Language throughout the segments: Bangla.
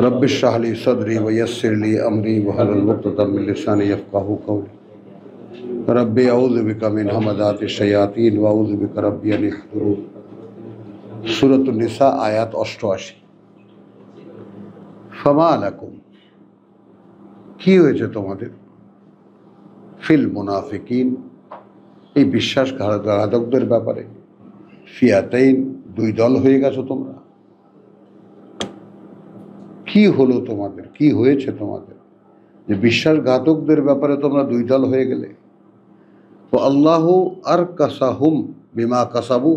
रब्बि इश्रह ली सदरी व यस्सिर ली अमरी वहलुल उक़दतम मिन लिसानी यफ़क़हू क़ौली रब्बि अऊज़ु बिका मिन हमज़ाति शयातीन व अऊज़ु बिका रब्बि अन यहज़ुरून। सूरतुन निसा आयात 88। फमा लकुम, কি হয়েছে তোমাদের, ফিল মুনাফিকিন, এই বিশ্বাসঘাতকদের ব্যাপারে, ফিয়াতাইন, দুই দল হয়ে গেছো তোমরা। কি হলো তোমাদের, কি হয়েছে তোমাদের যে বিশ্বাসঘাতকদের ব্যাপারে তোমরা দুই দল হয়ে গেলে। তো আল্লাহ আর কাসাহুম বিমা কাসাবু,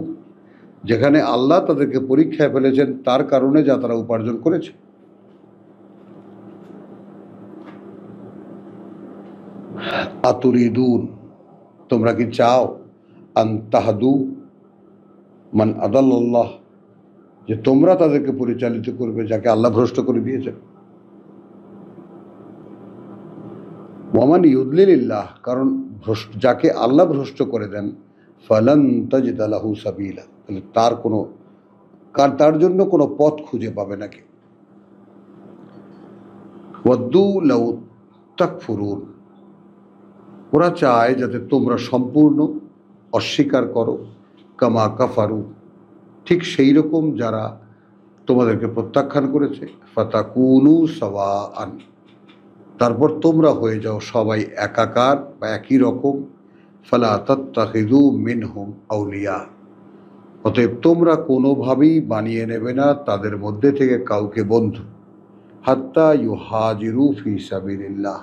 যেখানে আল্লাহ তাদেরকে পরীক্ষায় ফেলেছেন তার কারণে যা তারা উপার্জন করেছে। আতুরিদুন, তোমরা কি চাও, আনতাহাদু মান আদাল্লাহ, যে তোমরা তাদেরকে পরিচালিত করবে যাকে আল্লাহ ভ্রষ্ট করে দিয়েছেন। ওয়ামান ইউদলিলিল্লাহ, কারণ যাকে আল্লাহ ভ্রষ্ট করে দেন, ফালান তাজিদা লাহু সাবিলা, তাহলে তার জন্য কোনো পথ খুঁজে পাবে নাকি। ওয়াদ্দু লাউ তাকফুরুন, ওরা চায় যাতে তোমরা সম্পূর্ণ অস্বীকার করো, কামা কাফারু, ঠিক সেই রকম যারা তোমাদেরকে প্রত্যাখ্যান করেছে। ফাতাকুনু সাওয়াআন, তারপর তোমরা হয়ে যাও সবাই একাকার বা একই রকম। ফালা তাত্তাখিযু মিনহুম আউলিয়া, অতএব তোমরা কোনোভাবেই বানিয়ে নেবে না তাদের মধ্যে থেকে কাউকে বন্ধু। হাত্তা ইউহাজিরু ফি সাবিলিল্লাহ,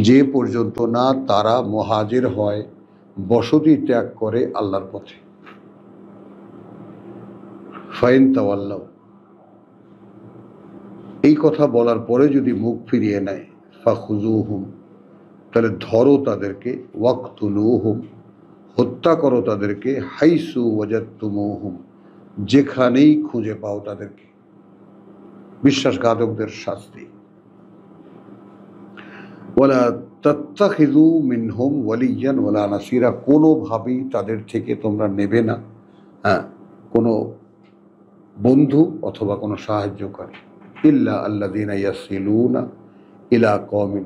যে পর্যন্ত না তারা মুহাজির হয়, বসতি ত্যাগ করে আল্লাহর পথে। ফাইন তাওয়াল্লাউ, এই কথা বলার পরে যদি মুখ ফিরিয়ে নেয়, ফাখুজুহুম, তাহলে ধরো তাদেরকে, ওয়াকতুলুহুম, হত্যা করো তাদেরকে, হাইসু ওয়াজাদতুমুহুম, যেখানেই খুঁজে পাও তাদেরকে। বিশ্বাসঘাতকদের শাস্তি। ওয়ালা তাত্তাখিযু মিনহুম ওয়ালিয়ান ওয়ালা নাসিরা, কোনোভাবেই তাদের থেকে তোমরা নেবে না কোনো বন্ধু অথবা কোনো সাহায্যকারী। ইল্লা আল্লাযীনা ইয়াসিলুনা ইলা কওমিন,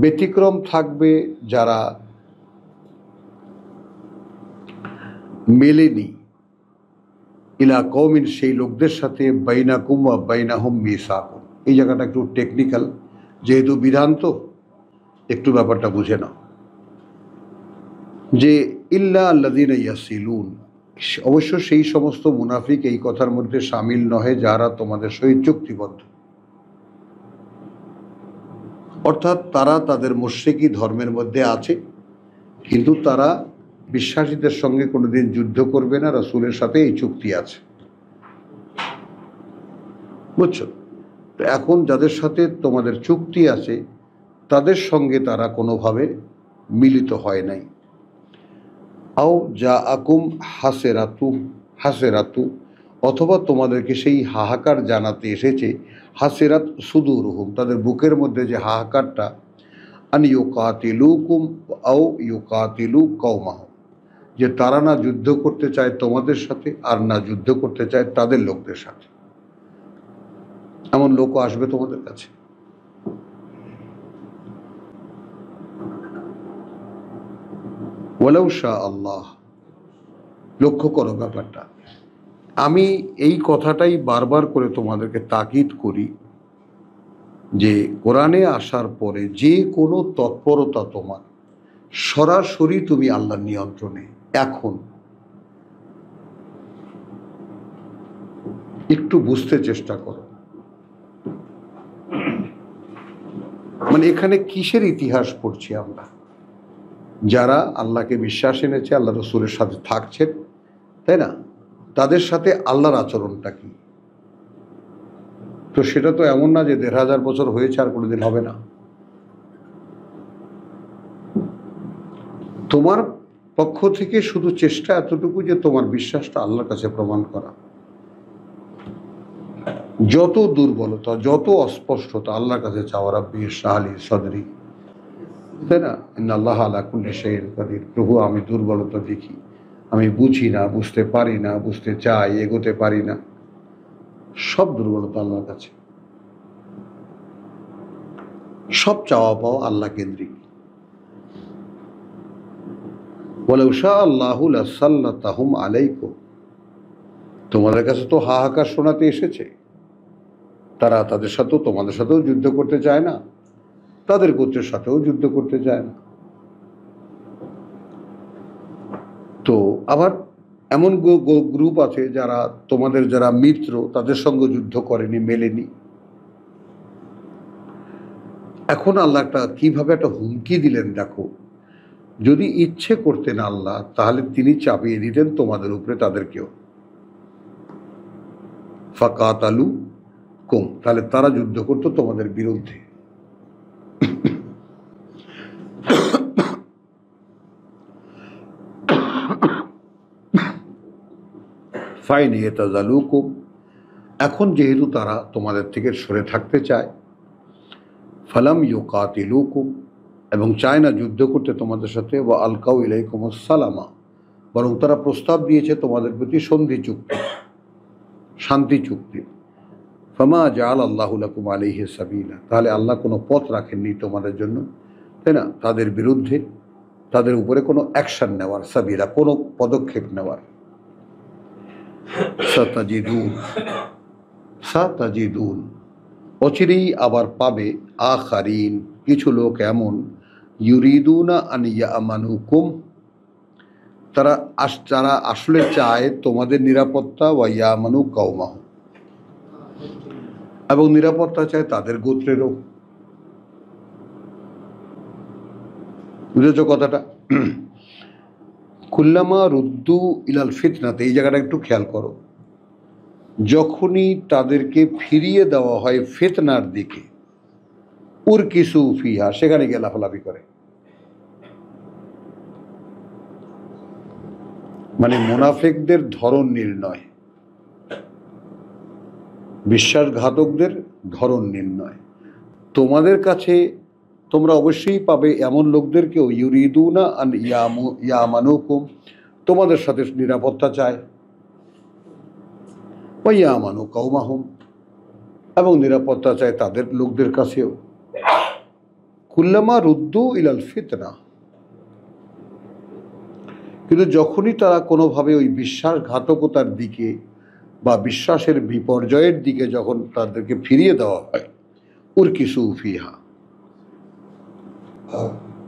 ব্যতিক্রম থাকবে যারা মেলেনি, ইলা কওমিন, সেই লোকদের সাথে, বাইনাকুম ওয়া বাইনাহুম মিসাকুন। এই জায়গাটা একটু টেকনিক্যাল, যেহেতু বিধান তো একটু ব্যাপারটা বুঝে নাও। যে ইল্লা আল্লাযীনা ইয়াসিলুন, অবশ্য সেই সমস্ত মুনাফিক এই কথার মধ্যে শামিল নহে যারা তোমাদের সহিত চুক্তিবদ্ধ, অর্থাৎ তারা তাদের মুশরিকি ধর্মের মধ্যে আছে, কিন্তু তারা বিশ্বাসীদের সঙ্গে কোনোদিন যুদ্ধ করবে না, রাসূলের সাথে এই চুক্তি আছে, বুঝছো। তো এখন যাদের সাথে তোমাদের চুক্তি আছে তাদের সঙ্গে তারা কোনোভাবে মিলিত হয় নাই। আও যা আকুম হাসেরাতু, অথবা তোমাদেরকে সেই হাহাকার জানাতে এসেছে, হাসেরাত সুদুরহুম, তাদের বুকের মধ্যে যে হাহাকারটা, আন ইউকাতিলুকুম আও ইউকাতিলু কওমাহুম, যে তারা না যুদ্ধ করতে চায় তোমাদের সাথে আর না যুদ্ধ করতে চায় তাদের লোকদের সাথে। এমন লোকও আসবে তোমাদের কাছে। ওয়ালাউ শা আল্লাহ, লক্ষ্য করো ব্যাপারটা, আমি এই কথাটাই বারবার করে তোমাদেরকে তাকিদ করি যে কোরআনে আসার পরে যে কোনো তৎপরতা তোমার, সরাসরি তুমি আল্লাহর নিয়ন্ত্রণে। এখন একটু বুঝতে চেষ্টা করো, মানে এখানে কিসের ইতিহাস পড়ছি আমরা। যারা আল্লাহকে বিশ্বাস এনেছে, আল্লাহ রসুলের সাথে থাকছেন, তাই না, তাদের সাথে আল্লাহর আচরণটা কি। তো সেটা তো এমন না যে ১৫০০ বছর হয়েছে আর কোনোদিন হবে না। তোমার পক্ষ থেকে শুধু চেষ্টা এতটুকু যে তোমার বিশ্বাসটা আল্লাহর কাছে প্রমাণ করা। যত দুর্বলতা, যত অস্পষ্টতা, আল্লাহর কাছে চাওয়া, রাব্বি ইশরাহ লি সদরি, তাই না? ইন্নাল্লাহ আলা কুল্লি শাইইন কাদির। প্রভু, আমি দুর্বলতা দেখি, আমি বুঝি না, বুঝতে পারি না, বুঝতে চাই, এগোতে পারি না। সব দুর্বলতা আল্লাহর কাছে, সব চাওয়া পাওয়া আল্লাহ কেন্দ্রিক। ওয়ালাউ শা আল্লাহু লাসাল্লাতাহুম আলাইকুম। তোমাদের কাছে তো হাহাকার শোনাতে এসেছে, তারা তাদের সাথেও, তোমাদের সাথেও যুদ্ধ করতে চায় না, তাদের গোত্রের সাথেও যুদ্ধ করতে চায় না। তো আবার এমন গ্রুপ আছে যারা তোমাদের, যারা মিত্র, তাদের সঙ্গে যুদ্ধ করেনি, মেলেনি। এখন আল্লাহ একটা কিভাবে একটা হুমকি দিলেন দেখো, যদি ইচ্ছে করতেন আল্লাহ, তাহলে তিনি চাপিয়ে দিতেন তোমাদের উপরে তাদেরকেও। ফাকাতালু কুম, তাহলে তারা যুদ্ধ করতো তোমাদের বিরুদ্ধে। ফাইন ইয়াতাজালুকুম, এখন যেহেতু তারা তোমাদের থেকে সরে থাকতে চায়, ফালাম ইউকাতিলুকুম, এবং চায় না যুদ্ধ করতে তোমাদের সাথে, ওয়া আলকাউ ইলাইকুমুস সালামা, বরং তারা প্রস্তাব দিয়েছে তোমাদের প্রতি সন্ধি চুক্তি, শান্তি চুক্তি। ফামা জাআল আল্লাহু লাকুম আলাইহি সাবিলা, তাহলে আল্লাহ কোনো পথ রাখেননি তোমাদের জন্য, তাই না, তাদের বিরুদ্ধে, তাদের উপরে কোনো অ্যাকশন নেওয়ার, সাবিলা কোনো পদক্ষেপ নেওয়ার। সাতাজিদুন, সাতাজিদুন, অচিরেই আবার পাবে, আখারিন, কিছু লোক এমন, ইউরিদুনা আন ইয়ামানুকুম, তারা আসলে চায় তোমাদের নিরাপত্তা, ওয়া ইয়ামানু কওমাহু, এবং নিরাপত্তা চায় তাদের গোত্রেরও। বুঝেছ কথাটা? কুল্লামা রুদ্দু ইলাল ফিতনাতে, এই জায়গাটা একটু খেয়াল করো, যখনই তাদেরকে ফিরিয়ে দেওয়া হয় ফিতনার দিকে, উরকিসু ফিহা, সেখানে গিয়ে লাফালাফি করে। মানে মুনাফিকদের ধরন নির্ণয়, বিশ্বাসঘাতকদের ধরন নির্ণয়। তোমাদের কাছে তোমরা অবশ্যই পাবে এমন লোকদেরকেও, ইউরিদুনা আন ইয়ামানুকুম, তোমাদের সাথে নিরাপত্তা চায়, ওয়া ইয়ামানু কওমাহুম, এবং নিরাপত্তা চায় তাদের লোকদের কাছেও। কুল্লামা রুদ্দু ইলাল ফিতনা, কিন্তু যখনই তারা কোনোভাবে ওই বিশ্বাসঘাতকতার দিকে বা বিশ্বাসের বিপর্যয়ের দিকে যখন তাদেরকে ফিরিয়ে দেওয়া হয়, উরকিসু ফিহা,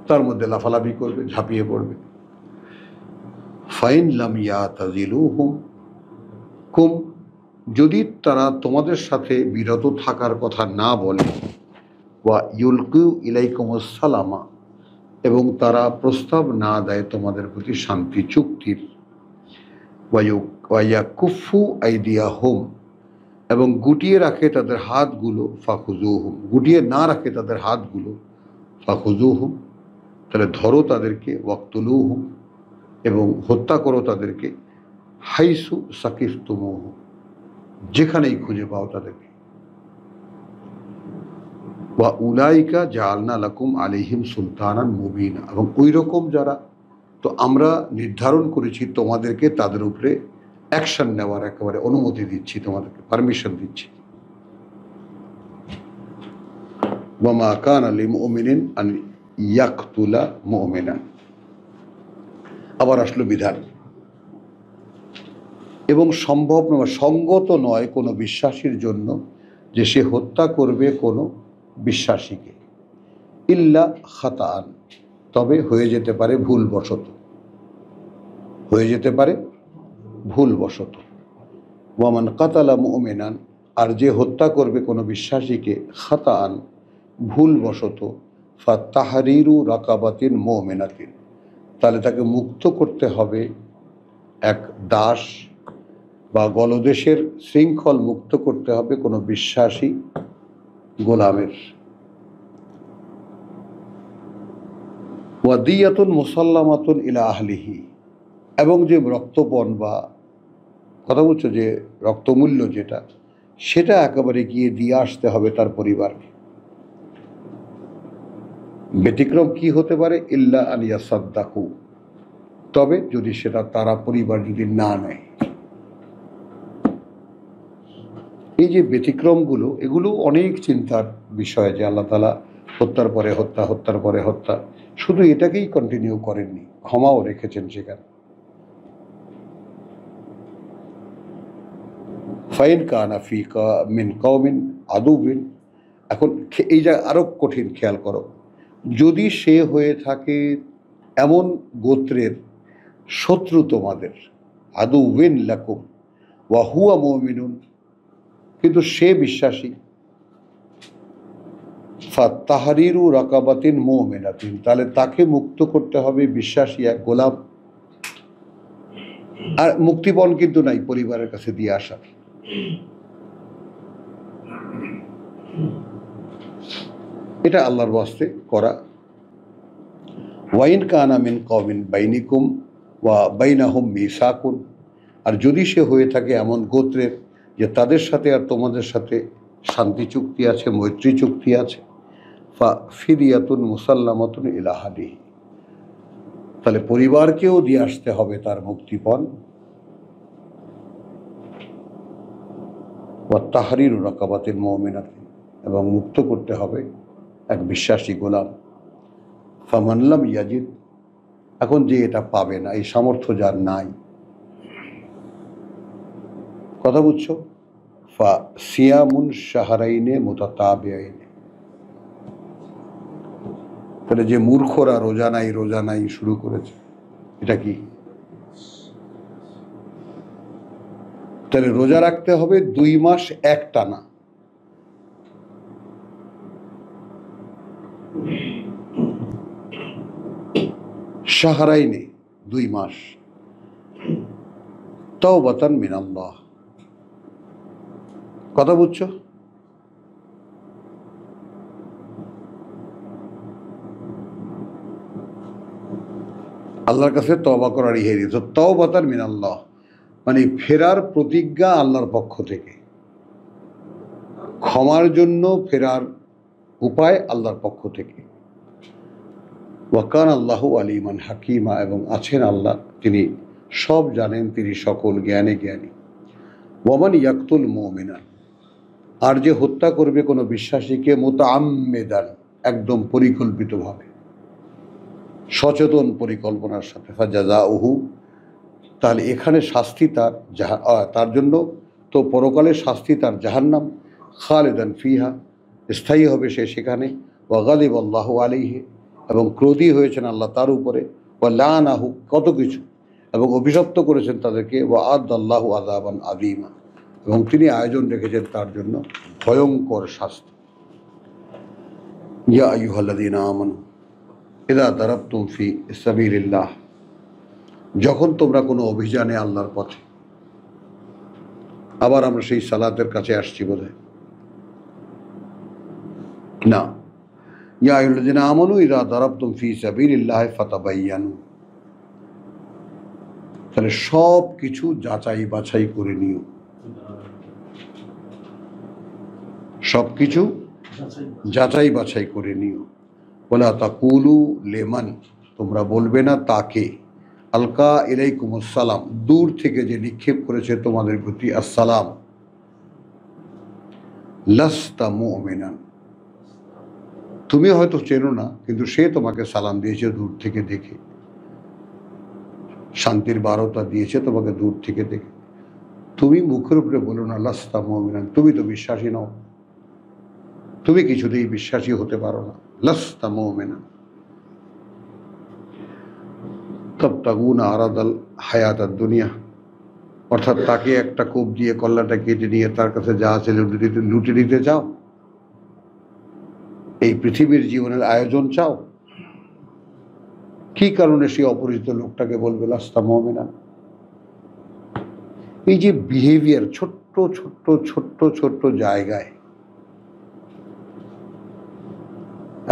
তার মধ্যে লাফালাফি করবে, ঝাঁপিয়ে পড়বে। ফাইন লাম ইয়াতাজিলুহুম কুম, যদি তারা তোমাদের সাথে বিরত থাকার কথা না বলে, ওয়া ইউলকিউ ইলাইকুমুস সালামা, এবং তারা প্রস্তাব না দেয় তোমাদের প্রতি শান্তি চুক্তির, ওয়া ইয়াকুফু আইদিয়াহুম, এবং গুটিয়ে রাখে তাদের হাতগুলো, ফাখুজুহুম, গুটিয়ে না রাখে তাদের হাতগুলো, ফাখুজুহুম, তাহলে ধরো তাদেরকে, ওয়াক্তুলুহুম, এবং হত্যা করো তাদেরকে, হাইসু সাকিফতুমুহু, যেখানেই খুঁজে পাও তাদেরকে। ওয়া উলাইকা জাআলনা লাকুম আলাইহিম সুলতানান মুবিনা, এবং ওই রকম যারা, তো আমরা নির্ধারণ করেছি তোমাদেরকে তাদের উপরে অ্যাকশন নেওয়ার একেবারে অনুমতি দিচ্ছি, তোমাদেরকে পারমিশন দিচ্ছি। ওয়া মা কানা লিমুমিনিন আন ইয়াকতুলা মুমিনান, আবার আসলো বিধান, এবং সম্ভব নয়, সঙ্গত নয় কোনো বিশ্বাসীর জন্য যে সে হত্যা করবে কোনো বিশ্বাসীকে, ইল্লা খাতাআন, তবে হয়ে যেতে পারে ভুলবশত, হয়ে যেতে পারে ভুলবশত। ওয়ামান কাতালা মুমিনান, আর যে হত্যা করবে কোনো বিশ্বাসীকে, খাতাআন, ভুলবশত, ফাতাহরিরু রাকাবাতিন মুমিনাতিন, তাহলে তাকে মুক্ত করতে হবে এক দাস বা গলদেশের শৃঙ্খল মুক্ত করতে হবে কোনো বিশ্বাসী গোলামের। ওয়াদিয়াতুন মুসাল্লামাতুন ইলা আহলিহি, এবং যে রক্তপণ বা কথা বলছো যে রক্তমূল্য যেটা, সেটা একেবারে গিয়ে দিয়ে আসতে হবে তার পরিবারকে। ব্যতিক্রম কি হতে পারে? ইল্লা আন ইয়াসাদ্দাকু, তবে যদি সেটা তারা পরিবার যদি না নেয়। এই যে ব্যতিক্রমগুলো, এগুলো অনেক চিন্তার বিষয় যে আল্লাহ তাআলা হত্যার পরে হত্যা, হত্যার পরে হত্যা, শুধু এটাকেই কন্টিনিউ করেননি, ক্ষমাও রেখেছেন সেখানে। ফাইন কানা ফি মিন কওমিন আদুবিন, এখন এই যে আরো কঠিন, খেয়াল করো, যদি সে হয়ে থাকে এমন গোত্রের শত্রু তোমাদের, আদুবিন লাকুম ওয়া হুয়া মুমিনুন, কিন্তু সে বিশ্বাসী, ফাতাহরিরু রাকাবাতিন মুমিনাতিন, তাহলে তাকে মুক্ত করতে হবে, বিশ্বাসী এক গোলাম। আর মুক্তিপণ কিন্তু নাই পরিবারের কাছে দিয়ে আসার। এটা আল্লাহর ওয়াস্তে করা। ওয়াইন কানা মিন কওমিন বাইনিকুম ওয়া বাইনাহুম মিসাকুন, আর যদি সে হয়ে থাকে এমন গোত্রের যে তাদের সাথে আর তোমাদের সাথে শান্তি চুক্তি আছে, মৈত্রী চুক্তি আছে, ফা ফিদিয়াতুন মুসাল্লামাতুন ইলা আহলিহি, তাহলে পরিবারকেও দিয়ে আসতে হবে তার মুক্তিপণ। ওয়া তাহরিরু রাকাবাতিন মুমিনাতিন, এবং মুক্ত করতে হবে এক বিশ্বাসী গোলাম। ফামান লাম ইয়াজিদ, এখন যে এটা পাবে না, এই সামর্থ্য যার নাই, কথা বুঝছো, ফা সিয়ামুন শাহরাইনে মুতাতাবিআইনে, তাহলে যে মূর্খরা রোজা নাই রোজা নাই শুরু করেছে, এটা কি? তাহলে রোজা রাখতে হবে 2 মাস একটানা। শাহরাইনে 2 মাস, তাওবাতান মিনাল্লাহ, কথা বুঝছো? আল্লাহর কাছে তওবা করার ইহেরি, তো তাওবাতান মিনাল্লাহ মানে ফেরার প্রতিজ্ঞা আল্লাহর পক্ষ থেকে, ক্ষমার জন্য ফেরার উপায় আল্লাহর পক্ষ থেকে। ওয়াকান আল্লাহু আলিমান হাকিমা, এবং আছেন আল্লাহ, তিনি সব জানেন, তিনি সকল জ্ঞানে জ্ঞানী। ওয়ামান ইয়াকতুল মুমিনান, আর যে হত্যা করবে কোনো বিশ্বাসীকে, মুতাআম্মিদান, একদম পরিকল্পিতভাবে, সচেতন পরিকল্পনার সাথে, ফাজাযাউহু, তাহলে এখানে শাস্তি তার তার জন্য তো পরকালের শাস্তি তার জাহান্নাম, খালিদান ফিহা, স্থায়ী হবে সে সেখানে, ওয়া গালিবাল্লাহু আলাইহি, এবং ক্রোধী হয়েছেন আল্লাহ তার উপরে, ওয়া লানাহু, কত কিছু, এবং অভিশপ্ত করেছেন তাদেরকে, ওয়া আদাল্লাহু আযাবান আযীমা, এবং তিনি আয়োজন রেখেছেন তার জন্য ভয়ঙ্কর শাস্তি। ইয়া আইয়ুহাল্লাযীনা আমানু ইযা দারাবতুম ফি সাবিলিল্লাহ, যখন তোমরা কোনো অভিযানে আল্লাহর পথে, আবার আমরা সেই সালাতের কাছে আসছি বোধহয় না, ইয়া আইয়ুহাল্লাযীনা আমানু ইযা দারাবতুম ফি সাবিলিল্লাহ ফাতাবায়ানু, তাহলে সব কিছু যাচাই বাছাই করে নিও, সব কিছু যাচাই বাছাই করে নিও। ওয়ালা তাকুলু লিমান, তোমরা বলবে না তাকে, আলকা ইলাইকুমুস সালাম, দূর থেকে যে নিক্ষেপ করেছে তোমাদের প্রতি, আসসালাম, লাস্তা মুমিনান, তুমি হয়তো চেনো না, কিন্তু সে তোমাকে সালাম দিয়েছে দূর থেকে দেখে, শান্তির বার্তা দিয়েছে তোমাকে দূর থেকে দেখে। তুমি মুখের উপরে বলো না লাস্তা মুমিনান, তুমি তো বিশ্বাসী নও, তুমি কিছুতেই বিশ্বাসী হতে পারো না, লাস্তা মুমিনান। তাবতাগুনা আরাদাল হায়াতাদ দুনিয়া, অর্থাৎ তাকে একটা কোপ দিয়ে কল্লাটা কেটে নিয়ে তার কাছে যা আছে লুটে নিতে চাও, এই পৃথিবীর জীবনের আয়োজন চাও। কি কারণে সেই অপরিচিত লোকটাকে বলবে লাস্তা মুমিনান? এই যে বিহেভিয়ার, ছোট্ট ছোট্ট ছোট্ট ছোট্ট জায়গায়,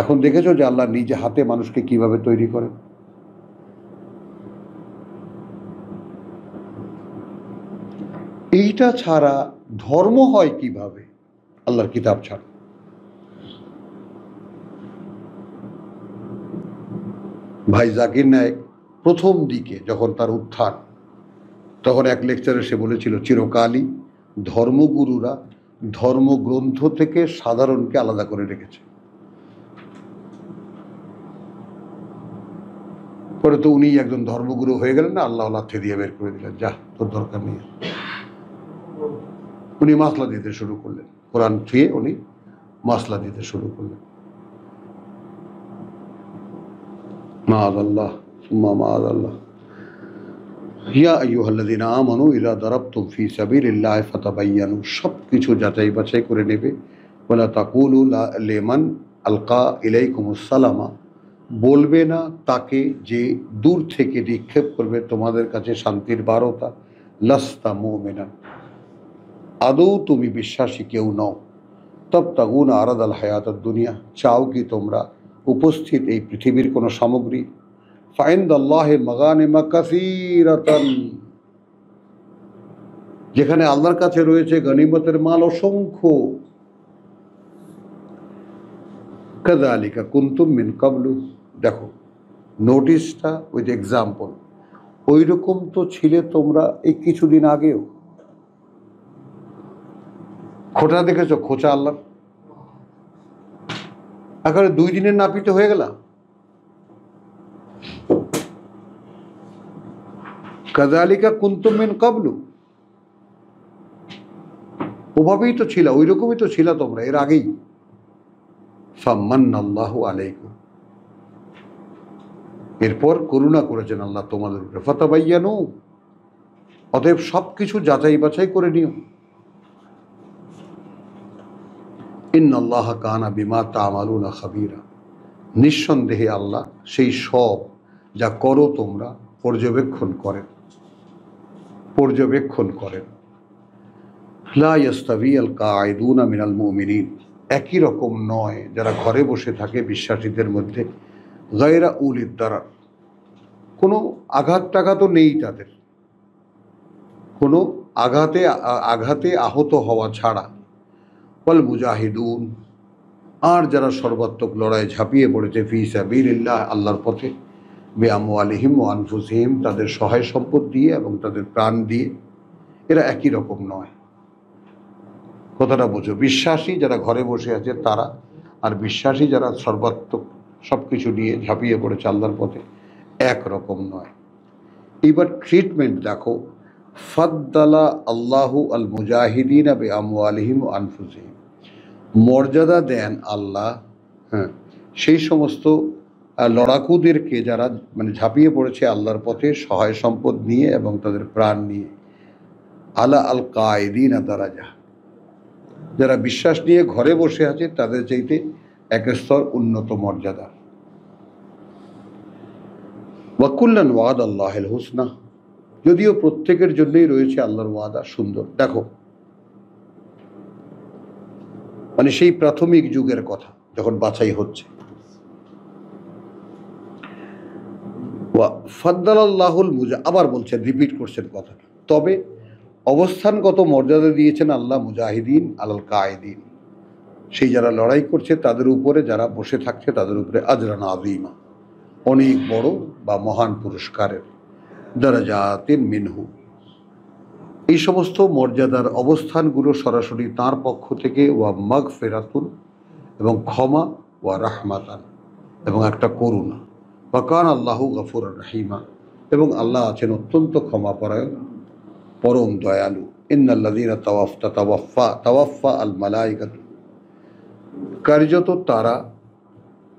এখন দেখেছো যে আল্লাহ নিজে হাতে মানুষকে কিভাবে তৈরি করেন। এইটা ছাড়া ধর্ম হয় কিভাবে? আল্লাহর কিতাব ছাড়া। ভাই জাকির নায়েক প্রথম দিকে যখন তার উত্থান, তখন এক লেকচারে সে বলেছিল চিরকালই ধর্মগুরুরা ধর্মগ্রন্থ থেকে সাধারণকে আলাদা করে রেখেছে। পরে তো উনি একজন ধর্মগুরু হয়ে গেলেন না, আল্লাহ লাথি দিয়ে বের করে দিলেন, যা তোর দরকার নেই। উনি মাসলা দিতে শুরু করলেন, কোরআন ছুঁয়ে উনি মাসলা দিতে শুরু করলেন। মাআযাল্লাহ সুম্মা মাআযাল্লাহ। ইয়া আইয়ুহাল্লাযীনা আমানু ইযা দারাবতুম ফী সাবিলিল্লাহি ফাতাবায়্যানু, সবকিছু যাচাই বাছাই করে নেবে। ওয়ালা তাকুলু লিমান আলকা ইলাইকুমুস সালামা, বলবে না তাকে যে দূর থেকে নিক্ষেপ করবে তোমাদের কাছে শান্তির বার্তা, লাস্তা মুমিনান, আদৌ তুমি বিশ্বাসী কেউ নও। তাবতাগুনা আরাদাল হায়াতাদ দুনিয়া, চাও কি তোমরা উপস্থিত এই পৃথিবীর কোনো সামগ্রী। ফাইনদাল্লাহি মাগানিমা কাসীরাতান, যেখানে আল্লাহর কাছে রয়েছে গনিমতের মাল অসংখ্য। কাযালিকা কুনতুম মিন ক্বাবলু, দেখো নোটিশটা উইথ এক্সাম্পল, ওই রকম তো ছিলে তোমরা এই কিছুদিন আগেও। খোঁটা দেখেছো, খোঁচা আল্লাহ একেবারে 2 দিনের নাপিতে হয়ে গেল। কাযালিকা কুনতুম মিন ক্বাবলু, ওভাবেই তো ছিল, ওই রকমই তো ছিল তোমরা এর আগেই। ফামান্নাল্লাহু আলাইকুম, এরপর করুণা করেছেন আল্লাহ তোমাদের উপরে। ফাতাবায়্যানু, অতএব সবকিছু যাচাই বাছাই করে নিও। ইন্নাল্লাহা কানা বিমা তা'মালুনা খাবীরা, নিঃসন্দেহে আল্লাহ সেই সব যা করো তোমরা পর্যবেক্ষণ করেন। লা ইয়াস্তাবিয়াল কাঈদুনা মিনাল মুমিনিন, একই রকম নয় যারা ঘরে বসে থাকে বিশ্বাসীদের মধ্যে। গায়রা উলিদ দারার, কোনো আঘাত টাঘাতও নেই তাদের, কোনো আঘাতে আহত হওয়া ছাড়া। ওয়াল মুজাহিদুন, আর যারা সর্বাত্মক লড়াই ঝাঁপিয়ে পড়েছে ফি সাবিলিল্লাহ, আল্লাহর পথে, বিআমওয়ালিহিম ওয়া আনফুসিহিম, তাদের সহায় সম্পদ দিয়ে এবং তাদের প্রাণ দিয়ে, এরা একই রকম নয়। কথাটা বোঝো, বিশ্বাসী যারা ঘরে বসে আছে তারা, আর বিশ্বাসী যারা সর্বাত্মক সব কিছু নিয়ে ঝাঁপিয়ে পড়েছে আল্লাহর পথে, একরকম নয়। এবার ট্রিটমেন্ট দেখো, ফাদ্দালা আল্লাহু আল মুজাহিদিনা বিআমওয়ালিহিম ওয়া আনফুসিহিম, মর্যাদা দেন আল্লাহ, হ্যাঁ, সেই সমস্ত লড়াকুদেরকে যারা মানে ঝাঁপিয়ে পড়েছে আল্লাহর পথে সহায় সম্পদ নিয়ে এবং তাদের প্রাণ নিয়ে। আলা আল কায়দিনা দারাজা, যারা বিশ্বাস নিয়ে ঘরে বসে আছে তাদের চাইতে এক স্তর উন্নত মর্যাদা। ওয়াকুল্লান ওয়াদাল্লাহিল হুসনা, যদিও প্রত্যেকের জন্যই রয়েছে আল্লাহর ওয়াদা সুন্দর। দেখো মানে সেই প্রাথমিক যুগের কথা যখন বাছাই হচ্ছে। ফাদ্দালাল্লাহুল আবার বলছেন, রিপিট করছেন কথাটা, তবে অবস্থানগত মর্যাদা দিয়েছেন আল্লাহ মুজাহিদিন আলাল কায়েদিন, সেই যারা লড়াই করছে তাদের উপরে, যারা বসে থাকছে তাদের উপরে আজরান আযীমা, অনেক বড় বা মহান পুরস্কারের। দারাজাতিন মিনহু, এই সমস্ত মর্যাদার অবস্থানগুলো সরাসরি তাঁর পক্ষ থেকে। ওয়া মাগফিরাতুন, এবং ক্ষমা, ওয়া রাহমাতান, এবং একটা করুণা। ওয়া কানা আল্লাহু গফুরার রহিমা, এবং আল্লাহ আছেন অত্যন্ত ক্ষমাপরায়ণ, পরম দয়ালু। ইন্নাল্লাযীনা তাওয়াফফা আল মালাইকাতু, কার্যত তারা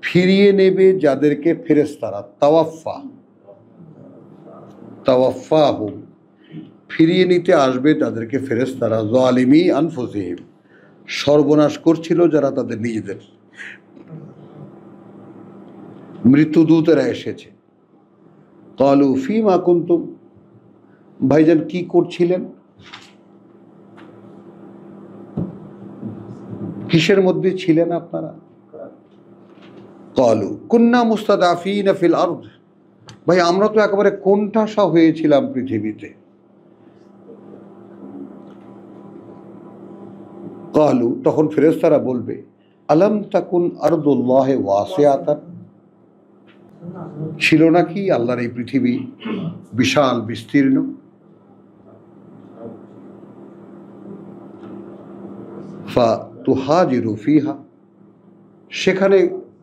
ফিরিয়ে নেবে যাদেরকে ফেরেশতারা, তাওয়াফফাহুম, ফিরিয়ে নিতে আসবে তাদেরকে ফেরেশতারা। যালিমি আনফুসিহিম, সর্বনাশ করছিল যারা তাদের নিজেদের। মৃত্যুদূতেরা এসেছে। ক্বালু ফীমা কুনতুম, ভাইজান কি করছিলেন, কিসের মধ্যে ছিলেন আপনারা। ক্বালু কুন্না মুস্তাদাফিনা ফিল আরদ, ভাই আমরা তো একেবারে কোণঠাসা হয়েছিলাম পৃথিবীতে। ক্বালু, তখন ফেরেশতারা বলবে, আলাম তাকুন আরদুল্লাহি ওয়াসিআতান, ছিল নাকি আল্লাহর এই পৃথিবী বিশাল বিস্তীর্ণ? ফাতুহাজিরু ফিহা, সেখানে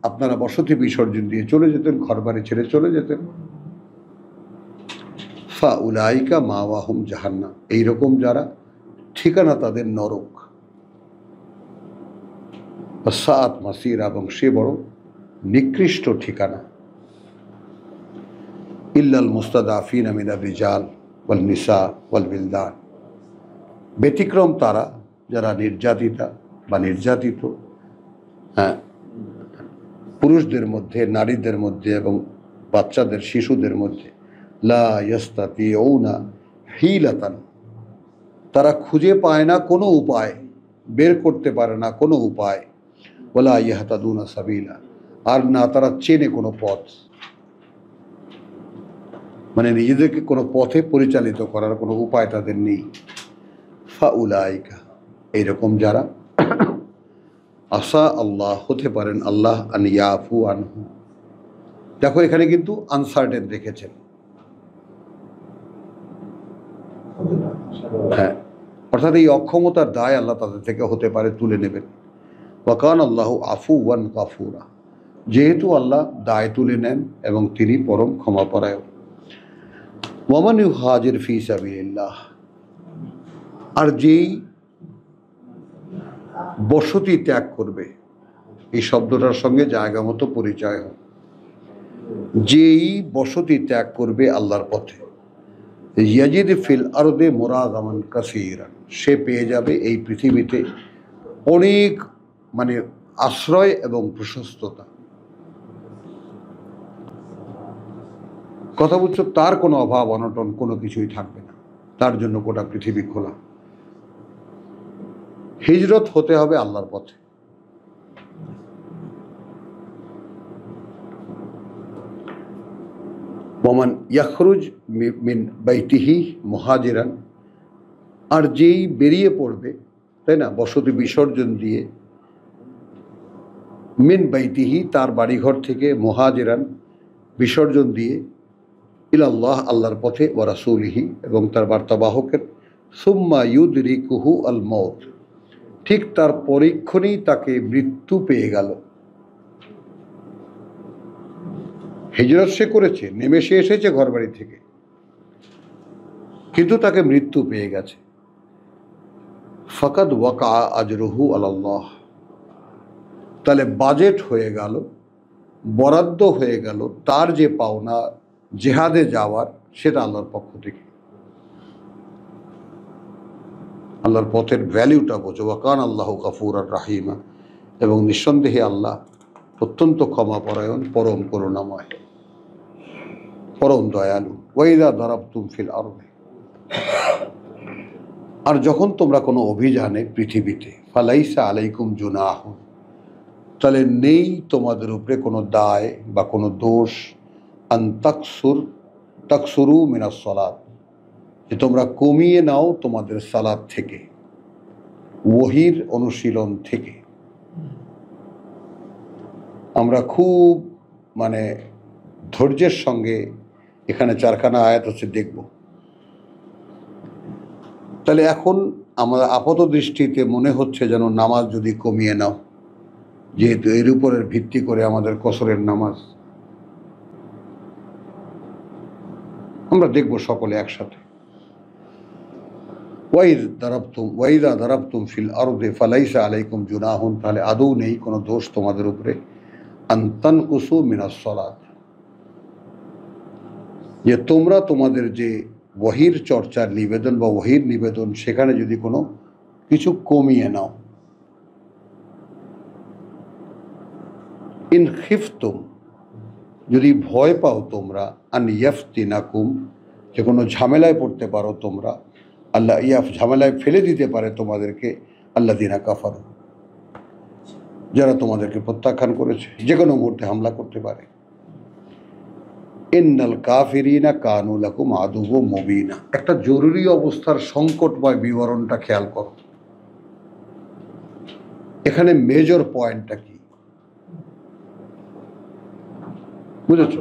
আপনারা বসতি বিসর্জন দিয়ে চলে যেতেন, ঘরবাড়ি ছেড়ে চলে যেতেন। ফাউলাইকা মাওয়াহুম জাহান্নাম, এইরকম যারা ঠিকানা তাদের নরক। সাআত মাসির, এবং সে বড় নিকৃষ্ট ঠিকানা। ইল্লাল মুস্তাদাফিনা মিনার রিজাল ওয়াল নিসা ওয়াল বিলদান, ব্যতিক্রম তারা যারা নির্যাতিতা বা নির্যাতিত, হ্যাঁ, পুরুষদের মধ্যে, নারীদের মধ্যে এবং বাচ্চাদের, শিশুদের মধ্যে। লা ইয়াস্তাতিউনা হিলাতান, তারা খুঁজে পায় না কোনো উপায়, বের করতে পারে না কোনো উপায়। ওয়ালা ইয়াহতাদুনা সাবিলা, আর না তারা চেনে কোনো পথ, মানে নিজেদেরকে কোনো পথে পরিচালিত করার কোনো উপায় তাদের নেই। ফাউলাইকা, এইরকম যারা, আসা আল্লাহ, হতে পারেন আল্লাহ আন ইয়াফু আনহু। দেখো এখানে কিন্তু আনসার্টেন রেখেছেন, হ্যাঁ, অর্থাৎ এই অক্ষমতার দায় আল্লাহ তাদের থেকে হতে পারে তুলে নেবেন। ওয়াকান আল্লাহ আফুওয়ান গাফুরা, যেহেতু আল্লাহ দায় তুলে নেন এবং তিনি পরম ক্ষমাপরায়ণ। ওয়ামান ইউহাজির ফি সাবিলিল্লাহ, আর যেই বসতি ত্যাগ করবে, এই শব্দটার সঙ্গে জায়গা মতো পরিচয় হয়, যেই বসতি ত্যাগ করবে আল্লাহর পথে, ইয়াজিদ ফিল আরদে মুরাগামান কাসীরান, সে পেয়ে যাবে এই পৃথিবীতে অনেক, মানে আশ্রয় এবং প্রশস্ততা। কথা বলছো, তার কোনো অভাব অনটন কোনো কিছুই থাকবে না, তার জন্য গোটা পৃথিবী খোলা। হিজরত হতে হবে আল্লাহর পথে। ওমান ইয়াখরুজ মিন বাইতিহি মুহাজিরান, আর যেই বেরিয়ে পড়বে, তাই না, বসতি বিসর্জন দিয়ে, মিন বাইতিহি, তার বাড়িঘর থেকে, মুহাজিরান, বিসর্জন দিয়ে, ইলাল্লাহ, আল্লাহর পথে, ওয়া রাসূলিহি, এবং তার বার্তাবাহকের, সুম্মা ইউদরিকুহু আল মউত, ঠিক তার পরীক্ষণেই তাকে মৃত্যু পেয়ে গেল। হিজরত সে করেছে, নেমে সে এসেছে ঘরবাড়ি থেকে, কিন্তু তাকে মৃত্যু পেয়ে গেছে। ফাকাদ ওয়াকা আজরুহু আলাল্লাহ, তাহলে বাজেট হয়ে গেল, বরাদ্দ হয়ে গেল তার যে পাওনা জেহাদে যাওয়ার, সেটা আল্লাহর পক্ষ থেকে। আল্লাহর পথের ভ্যালিউটা বোঝো। ওয়াকান আল্লাহ গাফুর আর রাহিমা, এবং নিঃসন্দেহে আল্লাহ অত্যন্ত ক্ষমাপরায়ণ, পরম করুণাময়, পরম দয়ালু। ওয়াইদা দারাবতুম ফিল আরদে, আর যখন তোমরা কোনো অভিযানে পৃথিবীতে, ফালাইসা আলাইকুম জুনাহুন, তাহলে নেই তোমাদের উপরে কোনো দায় বা কোনো দোষ, আন তাকসুরু মিনাস সালাত, যে তোমরা কমিয়ে নাও তোমাদের সালাত থেকে, ওহীর অনুশীলন থেকে। আমরা খুব মানে ধৈর্যের সঙ্গে এখানে চারখানা আয়াত আছে দেখব। তাহলে এখন আমরা আপাত দৃষ্টিতে মনে হচ্ছে যেন নামাজ যদি কমিয়ে নাও, যেহেতু এর উপরের ভিত্তি করে আমাদের কসরের নামাজ, আমরা দেখব সকলে একসাথে। ওয়াইদা দারাবতুম ফিল আরদে ফালাইসা আলাইকুম জুনাহুন, তাহলে আদৌ নেই কোনো দোষ তোমাদের উপরে, আন তানকুসু মিনাস সালাত, যে তোমরা তোমাদের যে ওহীর চর্চার নিবেদন বা ওহীর নিবেদন, সেখানে যদি কোনো কিছু কমিয়ে নাও। ইন খিফতুম, যদি ভয় পাও তোমরা, আন ইয়াফতিনাকুম, যে কোনো ঝামেলায় পড়তে পারো তোমরা, আল্লাহ ঝামেলায় ফেলে দিতে পারে তোমাদেরকে, আল্লাযিনা কাফারু, যারা তোমাদেরকে প্রত্যাখ্যান করেছে, যে কোনো মুহূর্তে হামলা করতে পারে। ইন্নাল কাফিরিনা কানু লাকুম আদুওয়ুম মুবিনা, একটা জরুরি অবস্থার সংকটময় বিবরণটা খেয়াল করো। এখানে মেজর পয়েন্টটা কি? বুঝেছ?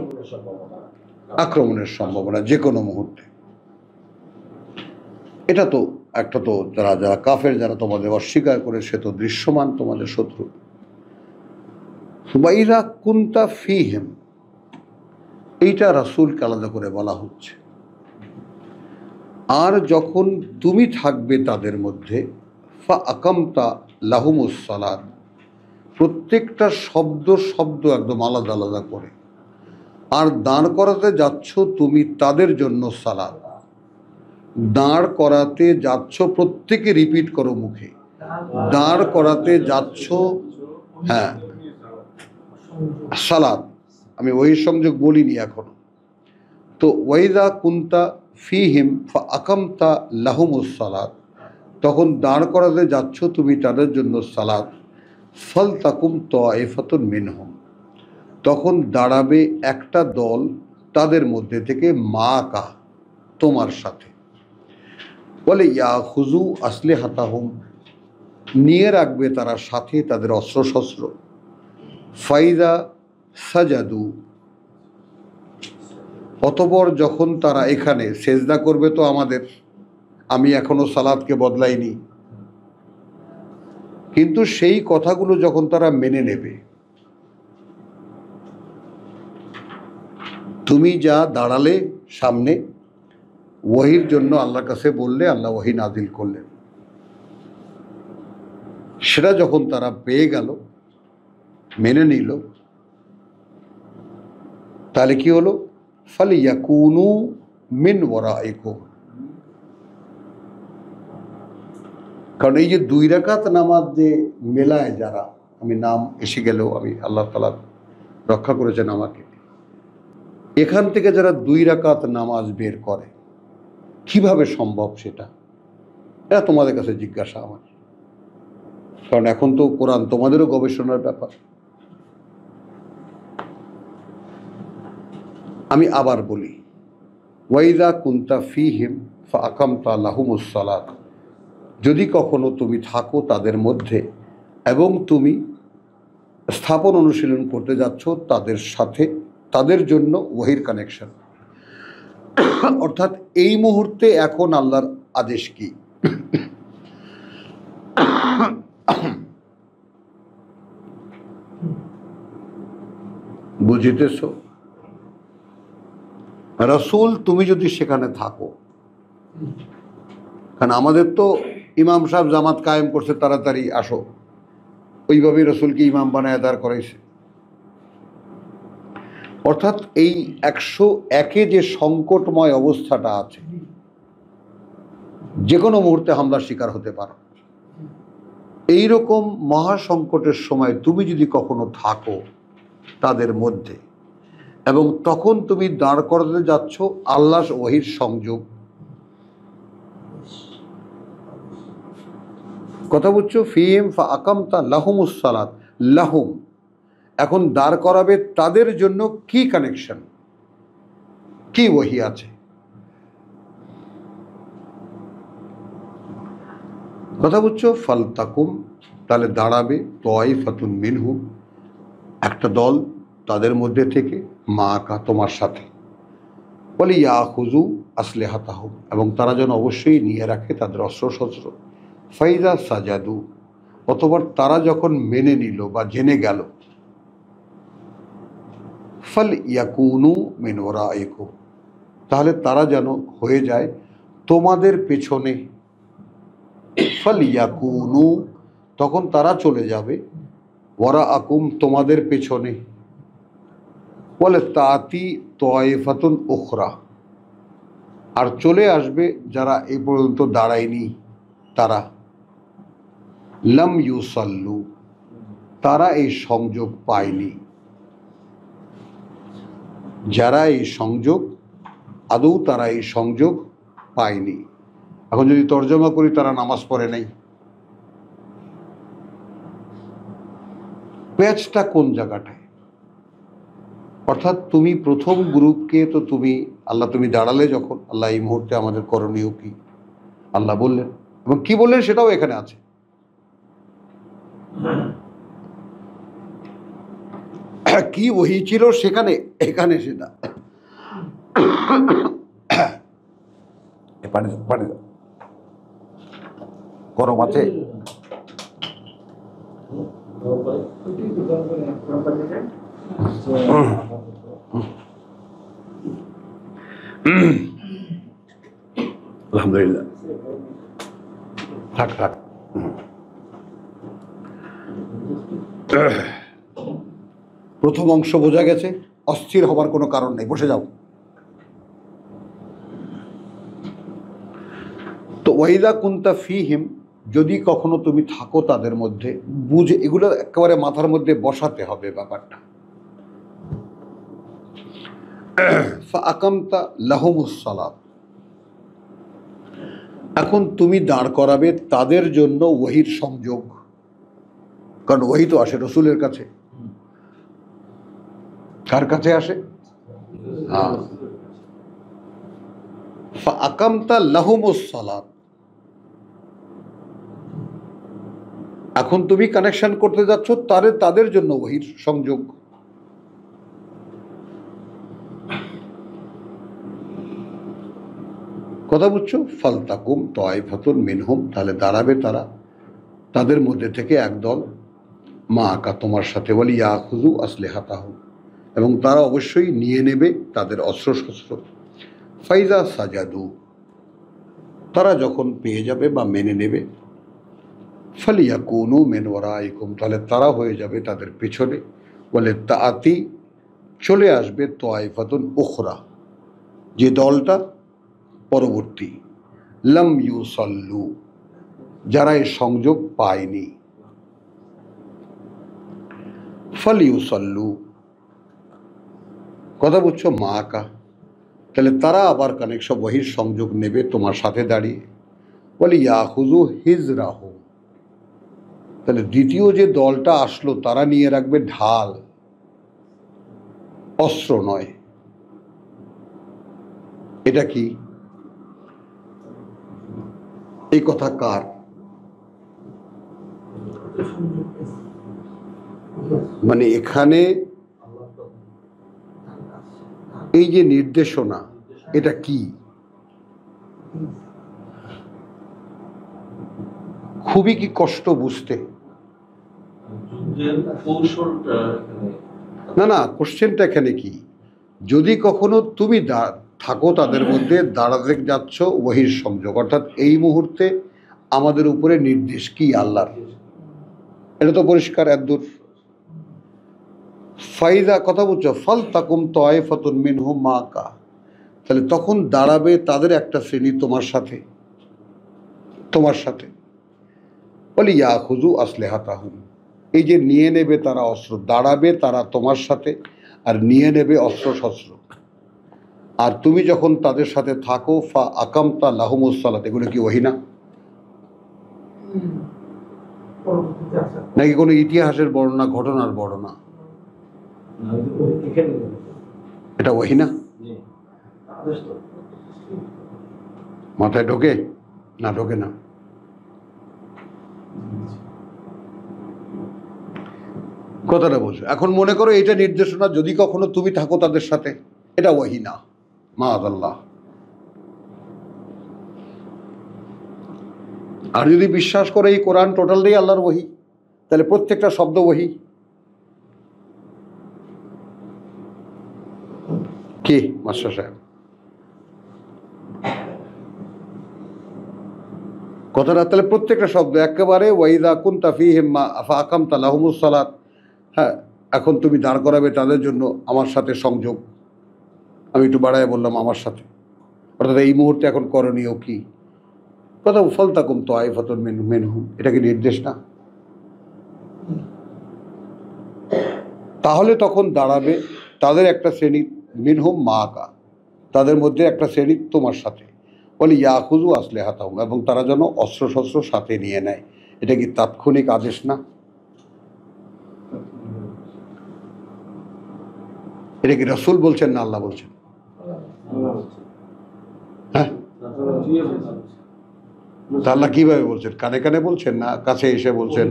আক্রমণের সম্ভাবনা যে কোনো মুহূর্তে। এটা তো একটা, তো যারা যারা কাফের, যারা তোমাদের অস্বীকার করে, সে তো দৃশ্যমান তোমাদের শত্রু। ওয়াইদা কুনতা ফীহিম, এইটা রাসূলকে আলাদা করে বলা হচ্ছে। আর যখন তুমি থাকবে তাদের মধ্যে, ফা আকামতা লাহুমুস সালাত, প্রত্যেকটা শব্দ শব্দ একদম আলাদা আলাদা করে, আর দাঁড় করাতে যাচ্ছ তুমি তাদের জন্য সালাত। দাঁড় করাতে যাচ্ছ, প্রত্যেকে রিপিট করো মুখে, দাঁড় করাতে যাচ্ছ, হ্যাঁ, সালাত। আমি ওই সংযোগ বলিনি এখনো। তো ওয়াইদা কুনতা ফীহিম ফা আকামতা লাহুমুস সালাত, তখন দাঁড় করাতে যাচ্ছ তুমি তাদের জন্য সালাত। ফালতাকুম তায়ফাতুন মিনহুম, তখন দাঁড়াবে একটা দল তাদের মধ্যে থেকে, মা কা, তোমার সাথে। বলে ইয়া খুজু আসলে হাতাহুম, নিয়ে রাখবে তারা সাথে তাদের অস্ত্রশস্ত্র। ফাইদা সাজাদু, অতঃপর যখন তারা এখানে সেজদা করবে, তো আমাদের, আমি এখনো সালাতকে বদলাইনি, কিন্তু সেই কথাগুলো যখন তারা মেনে নেবে, তুমি যা দাঁড়ালে সামনে, ওয়াহির জন্য আল্লাহর কাছে বললে, আল্লাহ ওয়াহি নাজিল করলেন, সেটা যখন তারা পেয়ে গেল, মেনে নিল, তাহলে কি হলো? ফালিয়াকুনু মিন ওয়ারাইকুম, কারণ এই যে 2 রাকাত নামাজ যে মেলায় যারা, আমি নাম এসে গেলেও আমি, আল্লাহ তাআলা রক্ষা করেছেন আমাকে, এখান থেকে যারা 2 রাকাত নামাজ বের করে, কিভাবে সম্ভব সেটা? এটা তোমাদের কাছে জিজ্ঞাসা আমার, কারণ এখন তো কোরআন তোমাদেরও গবেষণার ব্যাপার। আমি আবার বলি, ওয়াইদা কুনতা ফীহিম ফা আকামতা লাহুমুস সালাত, যদি কখনো তুমি থাকো তাদের মধ্যে এবং তুমি স্থাপন অনুশীলন করতে যাচ্ছ তাদের সাথে, তাদের জন্য ওয়াহির কানেকশন, অর্থাৎ এই মুহূর্তে এখন আল্লাহর আদেশ কি? বুঝিতেছ? রাসূল তুমি যদি সেখানে থাকো, কারণ আমাদের তো ইমাম সাহেব জামাত কায়েম করছে, তাড়াতাড়ি আসো, ওইভাবেই রসুলকে ইমাম বানায় দাঁড় করাইছে। অর্থাৎ এই 101-এ যে সংকটময় অবস্থাটা আছে, যে কোনো মুহূর্তে হামলার শিকার হতে পারো, এইরকম মহাসংকটের সময় তুমি যদি কখনো থাকো তাদের মধ্যে, এবং তখন তুমি দাঁড় করাতে যাচ্ছ আল্লাহর ওয়াহির সংযোগ, কথা বুঝছো? ফীহিম ফা আকামতা লাহুমুস সালাত, লাহুম, এখন দাঁড় করাবে তাদের জন্য কি কানেকশন, কি ওয়াহি আছে? কথা বুঝছো? ফালতাকুম, তাহলে দাঁড়াবে, তায়ফাতুন মিনহুম, একটা দল তাদের মধ্যে থেকে, মা কা, তোমার সাথে। বলে ইয়া খুজু আসলে হাতাহুম, এবং তারা যেন অবশ্যই নিয়ে রাখে তাদের অস্ত্রশস্ত্র। ফাইদা সাজাদু, অতঃপর তারা যখন মেনে নিল বা জেনে গেল, ফাল ইয়াকুনু মিন ওরাইকুম, তাহলে তারা যেন হয়ে যায় তোমাদের পেছনে। ফাল ইয়াকুনু, তখন তারা চলে যাবে, ওরা আকুম, তোমাদের পেছনে। বলে তাতি তায়ফাতুন উখরা, আর চলে আসবে যারা এ পর্যন্ত দাঁড়ায়নি, তারা লাম ইউসাল্লু, তারা এই সংযোগ পায়নি, যারা এই সংযোগ, আদৌ তারা এই সংযোগ পায়নি। এখন যদি তর্জমা করি, তারা নামাজ পড়ে নাই। প্যাচটা কোন জায়গাটায়? অর্থাৎ তুমি প্রথম গ্রুপকে তো তুমি, আল্লাহ তুমি দাঁড়ালে যখন, আল্লাহ এই মুহূর্তে আমাদের করণীয় কি আল্লাহ বললেন, এবং কি বললেন সেটাও এখানে আছে। কি ওহী ছিল সেখানে, এখানে সেটা পানি পানি গরম আছে। আলহামদুলিল্লাহ, থাক থাক। প্রথম অংশ বোঝা গেছে, অস্থির হবার কোনো কারণ নেই, বসে যাও। তো ওয়াইদা কুনতা ফিহিম, যদি কখনো তুমি থাকো তাদের মধ্যে, বুঝে এগুলো একেবারে মাথার মধ্যে বসাতে হবে ব্যাপারটা। ফাআকামতা লাহুমুস সালাত, এখন তুমি দাঁড় করাবে তাদের জন্য ওহীর সংযোগ, কারণ ওহী তো আসে রসুলের কাছে। কার কাছে আসে? হ্যাঁ, ফাআকামতা লাহুমুস সালাত, এখন তুমি কানেকশন করতে যাচ্ছ তাদের জন্য ওহীর সংযোগ। কথা বুঝছো? ফালতাকুম তায়ফাতুন মিনহুম, তাহলে দাঁড়াবে তারা তাদের মধ্যে থেকে একদল, মা আকা তোমার সাথে, বলি ইয়াখুযু আসলিহাতাহুম, এবং তারা অবশ্যই নিয়ে নেবে তাদের অস্ত্রশস্ত্র। ফাইজা সাজাদু, তারা যখন পেয়ে যাবে বা মেনে নেবে, ফালিয়াকুনু মিন ওয়ারাইকুম, তাহলে তারা হয়ে যাবে তাদের পেছনে। বলে তাআতি, চলে আসবে তায়ফাতুন উখরা, যে দলটা পরবর্তী, লাম ইউসাল্লু, যারা এই সংযোগ পায়নি। ফালিউসাল্লু, কথা বুঝছো? মা আকা, তাহলে তারা আবার কানেকশন ওহীর সংযোগ নেবে তোমার সাথে দাঁড়িয়ে। বলে ইয়াখুযু হিজরাহু, তাহলে দ্বিতীয় যে দলটা আসলো তারা নিয়ে রাখবে ঢাল, অস্ত্র নয়। এটা কি? এই কথা কার? মানে এখানে এই যে নির্দেশনা, এটা কি? খুবই কি কষ্ট বুঝতে? না না, কোশ্চেনটা এখানে কি, যদি কখনো তুমি থাকো তাদের মধ্যে, দাঁড়াতে যাচ্ছ ওহীর সংযোগ, অর্থাৎ এই মুহূর্তে আমাদের উপরে নির্দেশ কি আল্লাহর, এটা তো পরিষ্কার এদ্দুর। ফাইদা, কথা বুঝছো? ফালতাকুম তায়ফাতুন মিনহুম মাআকা, তাহলে তখন দাঁড়াবে তাদের একটা শ্রেণী তোমার সাথে, তোমার সাথে। বলি ইয়াখুযু আসলিহাতাহুম, এই যে নিয়ে নেবে তারা অস্ত্র, দাঁড়াবে তারা তোমার সাথে আর নিয়ে নেবে অস্ত্র শস্ত্র। আর তুমি যখন তাদের সাথে থাকো, ফা আকামতা লাহুমুস সালাত, এগুলো কি ওহী না? নাকি কোনো ইতিহাসের বর্ণনা, ঘটনার বর্ণনা? এটা ওহী না? মাথায় ঢোকে না? ঢোকে না। কথাটা বলছো। এখন মনে করো এটা নির্দেশনা, যদি কখনো তুমি থাকো তাদের সাথে, এটা ওহী না, মাআযাল্লাহ। আর যদি বিশ্বাস করে এই কোরআন টোটালটাই আল্লাহর ওহী, তাহলে প্রত্যেকটা শব্দ ওহী। কি মাস্টার সাহেব কথাটা? তাহলে প্রত্যেকটা শব্দ একেবারে ওয়াইদা কুনতা ফীহিম ফাআকামতা লাহুমুস সালাত, হ্যাঁ, এখন তুমি দাঁড় করাবে তাদের জন্য আমার সাথে সংযোগ। আমি একটু বাড়ায় বললাম আমার সাথে, অর্থাৎ এই মুহূর্তে এখন করণীয় কি? কথা ফালতাকুম তায়ফাতুন মিনহুম, এটা কি নির্দেশ না? তাহলে তখন দাঁড়াবে তাদের একটা শ্রেণী, মিনহুম মাআকা, তাদের মধ্যে একটা শ্রেণী তোমার সাথে। বলে ইয়াখুযু আসলিহাতাহুম, এবং তারা যেন অস্ত্রশস্ত্র সাথে নিয়ে নেয়। এটা কি তাৎক্ষণিক আদেশ না? এটা কি রাসূল বলছেন না আল্লাহ বলছেন? হ্যাঁ, তা আল্লাহ কিভাবে বলছেন? কানে কানে বলছেন না কাছে এসে বলছেন?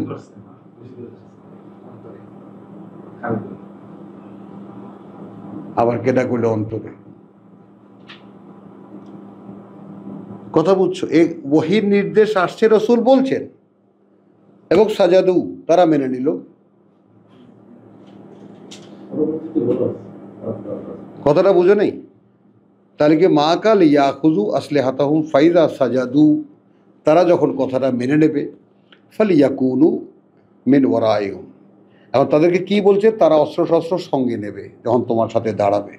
আবার কেটা করলে অন্তরে। কথা বুঝছো? এই ওহীর নির্দেশ আসছে, রসুল বলছেন, এবং সাজাদু তারা মেনে নিল। কথাটা বুঝো নেই? তাহলে কি মা কাল ইয়াখুজু আসলিহাতাহুম ফাইদা সাজাদু, তারা যখন কথাটা মেনে নেবে, ফালিয়াকুনু মিন ওয়ারাইহুম, এখন তাদেরকে কি বলছে? তারা অস্ত্রশস্ত্র সঙ্গে নেবে যখন তোমার সাথে দাঁড়াবে।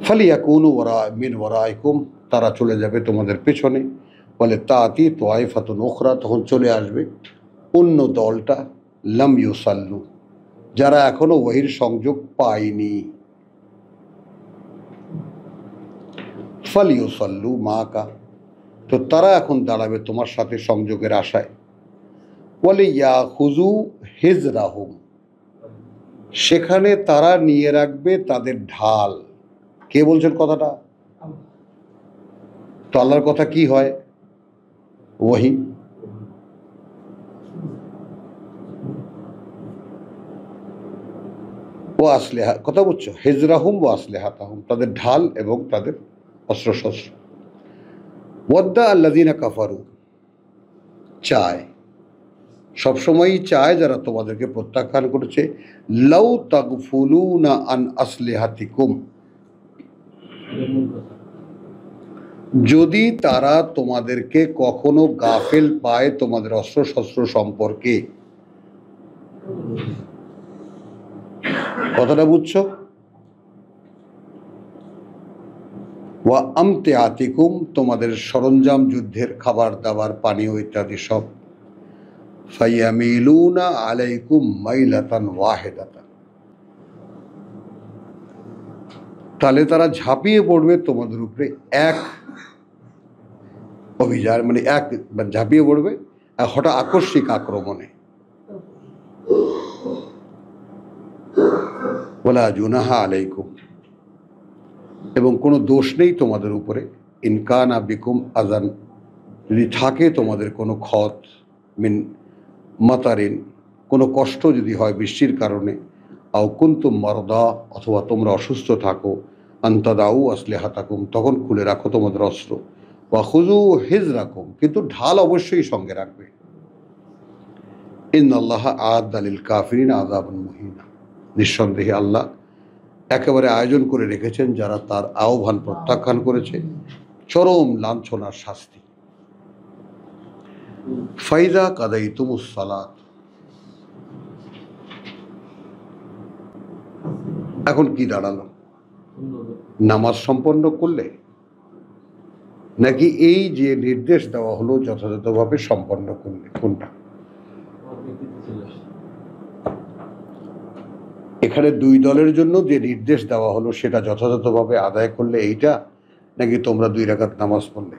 ফালিয়াকুনু মিন ওয়ারাইকুম, তারা চলে যাবে তোমাদের পেছনে। বলে তাতি তোয়াইফাতুন উখরা, তখন চলে আসবে অন্য দলটা, লাম ইউসাল্লু, যারা এখনো ওহীর সংযোগ পায়নি। ফালিউসাল্লু মাকা, তো তারা এখন দাঁড়াবে তোমার সাথে সংযোগের আশায়। বলে ইয়াখুজু হিজরাহুম, সেখানে তারা নিয়ে রাখবে তাদের ঢাল। কে বলছেন কথাটা? তো আল্লাহর কথা কি হয়? ওহী। ও আসলেহা, কথা বুঝছো? হিজরাহুম ও আসলেহাতাহুম, তাদের ঢাল এবং তাদের অস্ত্রশস্ত্র। ওয়াদ্দা আল্লাযীনা কাফারু, চায়, সবসময়ই চায় যারা তোমাদেরকে প্রত্যাখ্যান করেছে, লাউ তাগফুলুনা আন আসলিহাতিকুম, যদি তারা তোমাদেরকে কখনো গাফেল পায় তোমাদের অস্ত্রশস্ত্র সম্পর্কে। কথাটা বুঝছো? ওয়া আমতিআতিকুম, তোমাদের সরঞ্জাম যুদ্ধের, খাবার দাবার পানীয় ইত্যাদি সব। ফায়ামিলুনা আলাইকুম মাইলাতান ওয়াহিদাতান, তাহলে তারা ঝাঁপিয়ে পড়বে তোমাদের উপরে এক অভিযান, মানে এক ঝাঁপিয়ে পড়বে হঠাৎ আকস্মিক আক্রমণে। ওয়ালা জুনাহা আলাইকুম, এবং কোনো দোষ নেই তোমাদের উপরে। ইনকানা বিকুম আজান, যদি থাকে তোমাদের কোনো ক্ষত, মিন মাতারিন, কোনো কষ্ট যদি হয় বৃষ্টির কারণে, আও কুনতুম মারদা, অথবা তোমরা অসুস্থ থাকো, আন্তাদাউ আসলিহাতাকুম, তখন খুলে রাখো তোমাদের অস্ত্র। ওয়া খুযু হিজরাকুম, কিন্তু ঢাল অবশ্যই সঙ্গে রাখবে। ইন্নাল্লাহা আ'আদ্দা লিল কাফিরিনা আযাবান মুহিনা, নিঃসন্দেহে আল্লাহ একেবারে আয়োজন করে রেখেছেন যারা তার আহ্বান প্রত্যাখ্যান করেছে চরম লাঞ্ছনার শাস্তি। ফাইদা কাদাইতুমুস সালাত, এখন কি দাঁড়ালো? নামাজ সম্পন্ন করলে, নাকি এই যে নির্দেশ দেওয়া হলো যথাযথভাবে সম্পন্ন করলে? কোনটা? এখানে দুই দলের জন্য যে নির্দেশ দেওয়া হলো সেটা যথাযথভাবে আদায় করলে এইটা, নাকি তোমরা 2 রাকাত নামাজ পড়লে?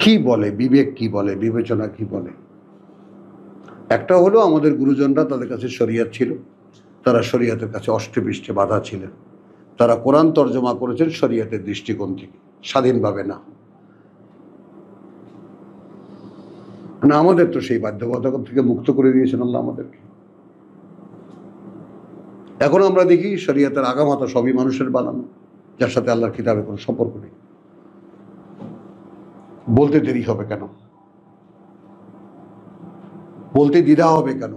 কি বলে বিবেক, কি বলে বিবেচনা, কি বলে? একটা হলো আমাদের গুরুজনরা, তাদের কাছে শরিয়ত ছিল, তারা শরিয়তের কাছে অষ্টপৃষ্ঠে বাধা ছিলেন, তারা কোরআন তর্জমা করেছেন শরিয়তের দৃষ্টিকোণ থেকে, স্বাধীনভাবে না। না, আমাদের তো সেই বাধ্যবাধকতা থেকে মুক্ত করে দিয়েছেন আল্লাহ আমাদেরকে। এখন আমরা দেখি শরিয়তের আগামাতা সবই মানুষের বানানো, যার সাথে আল্লাহর কিতাবে কোনো সম্পর্ক নেই। বলতে দেরি হবে কেন? বলতে দ্বিধা হবে কেন?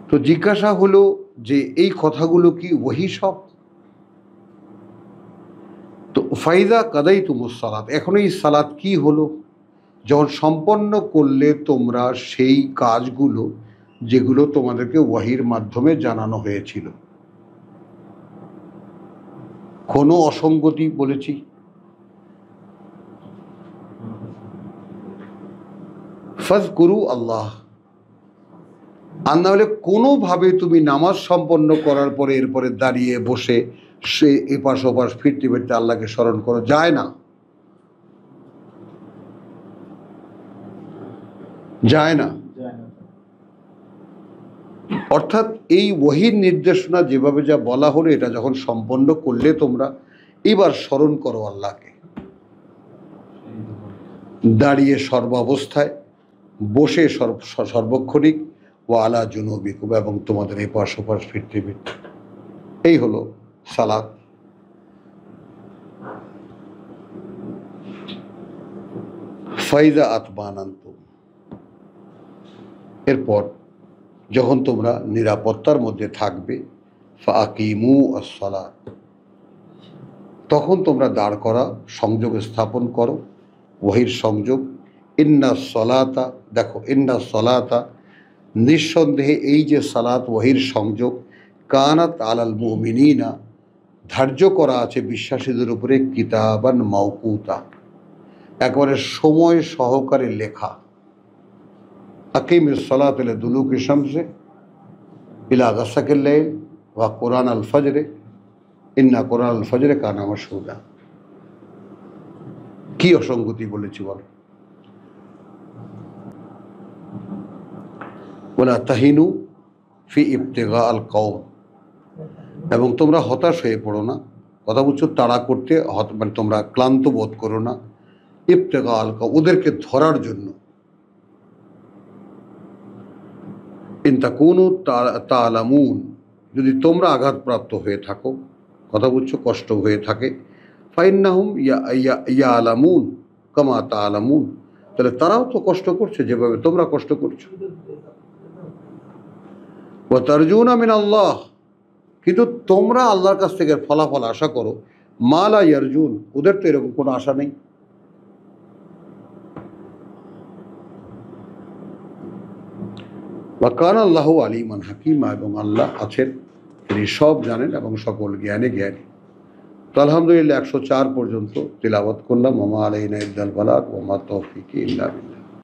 তো জিজ্ঞাসা হলো যে এই কথাগুলো কি ওহী সব? তো ফাইদা কাদাইতুমুস সালাত, এখন এই সালাত কি হলো? যখন সম্পন্ন করলে তোমরা সেই কাজগুলো যেগুলো তোমাদেরকে ওয়াহির মাধ্যমে জানানো হয়েছিল। কোনো অসঙ্গতি বলেছি? ফাজকুরু আল্লাহ, আর না হলে কোনোভাবে তুমি নামাজ সম্পন্ন করার পরে এরপরে দাঁড়িয়ে বসে সে এপাশ ওপাশ ফিরতে ফিরতে আল্লাহকে স্মরণ করো, যায় না, যায় না। অর্থাৎ এই ওহীর নির্দেশনা যেভাবে যা বলা হলো, এটা যখন সম্পন্ন করলে তোমরা এবার স্মরণ করো আল্লাহকে। দাঁড়িয়ে সর্বাবস্থায়, বসে সর্বক্ষণিক, ও আলা জুনুবিকুম, এবং তোমাদের এপাশ ওপাশ ফিরতে ফিরতে। এই হলো সালাত। ফাইদা আতমানান্তুম, এরপর যখন তোমরা নিরাপত্তার মধ্যে থাকবে, ফাকিমু আস-সালাত, তখন তোমরা দাঁড় করা, সংযোগ স্থাপন করো, ওয়াহির সংযোগ। ইন্না সলাতা, দেখো, ইন্না সলাতা, নিঃসন্দেহে এই যে সালাত, ওয়াহির সংযোগ, কানাত আলাল মুমিনিনা, ধার্য করা আছে বিশ্বাসীদের উপরে, কিতাবান মাওকুতা, একবারে সময় সহকারে লেখা। আকিমিস সালাত লিদুলুকি শামসি ইলা গাসাকিল লাইল ওয়া কুরআন আল ফজরে ইন্না কুরআন আল ফজরে কানা মাশহুদা। কি অসঙ্গতি বলেছি বল। ওয়ালা তাহিনু ফি ইবতিগা আল কওম, এবং তোমরা হতাশ হয়ে পড়ো না, কথা বলছো তাড়া করতে, মানে তোমরা ক্লান্ত বোধ করো না, ইবতিগা আল কওম, ওদেরকে ধরার জন্য। ইন তাকুনু তা'লামুন, যদি তোমরা আঘাতপ্রাপ্ত হয়ে থাকো, কথা বলছো কষ্ট হয়ে থাকে, ফাইন্নাহুম ইয়ালামুন কামা তা'লামুন, তাহলে তারাও তো কষ্ট করছে যেভাবে তোমরা কষ্ট করছো। ওয়া তারজুনা মিনাল্লাহ, কিন্তু তোমরা আল্লাহর কাছ থেকে ফলাফল আশা করো, মা লা ইয়ারজুন, ওদের তো এরকম কোনো আশা নেই। ওয়া কানা আল্লাহু আলিমান হাকিমা, এবং আল্লাহ আছেন, তিনি সব জানেন এবং সকল জ্ঞানে জ্ঞানী। তো আলহামদুলিল্লাহ 104 পর্যন্ত তিলাওয়াত করলাম। ওয়া মা আলাইনা ইল্লাল বালাগ ওয়া মা তাওফীকি ইল্লা বিল্লাহ।